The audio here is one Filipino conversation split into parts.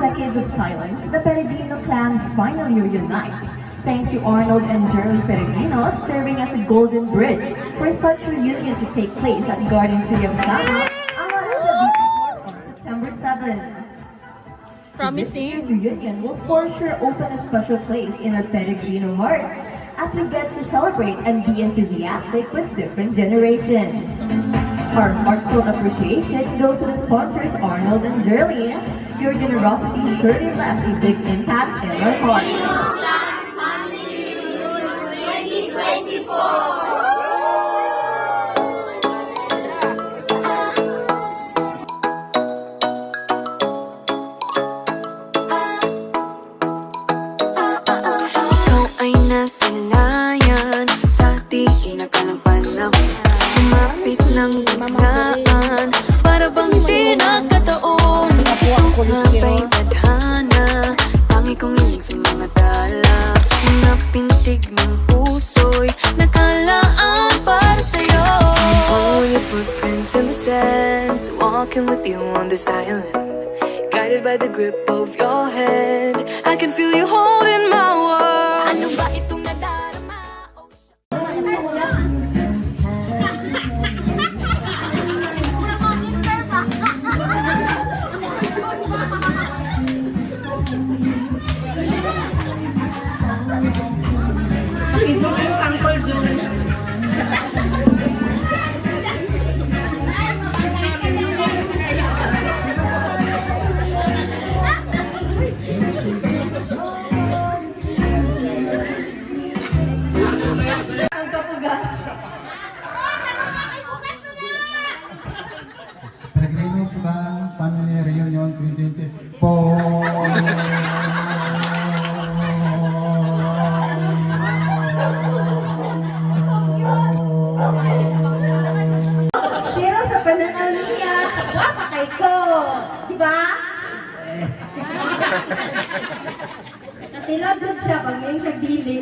decades of silence, the Peregrino clan finally reunites, thanks to Arnold and Jerry Peregrino serving as a golden bridge for such reunion to take place at Garden City of Sama, on September 7th. Promising. This year's reunion will for sure open a special place in our Peregrino hearts as we get to celebrate and be enthusiastic with different generations. Our heartfelt appreciation goes to the sponsors Arnold and Jerry. Your generosity surely left a big impact in our hearts. Nasilayan sa di inakalang panahon, lumapit ng biglaan, para bang di nagkataon. Mabay tadhana, tangi kong iling sa mga tala, mga pintig ng puso'y nakalaan para sa'yo. Following your footprints in the sand, walking with you on this island, guided by the grip of your hand, I can feel you holding my world. Ano ba itong nadarama? Ibu yung Uncle June. Peregrino Clan Family Reunion 2024. Pero sa pananaw niya, wapa kay ko. Diba? Natilagod siya pag ngayon siya dili.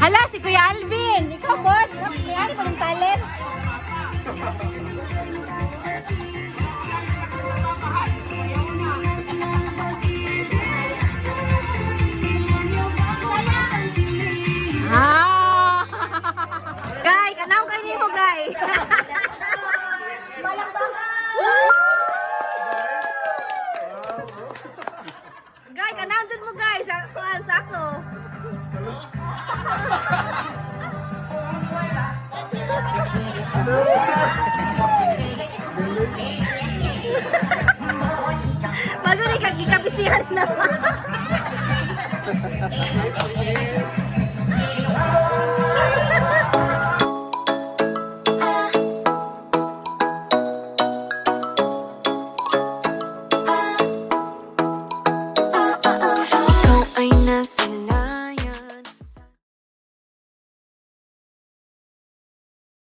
Hala, si Kuya Alvin! Ikaw, boss! Mayari pa ng talent! Ah! Guy, kanang kayo nimo, guy. Guy, kanang dyan mo, guy. Sa ako. Bago ni kagikabisihan naman.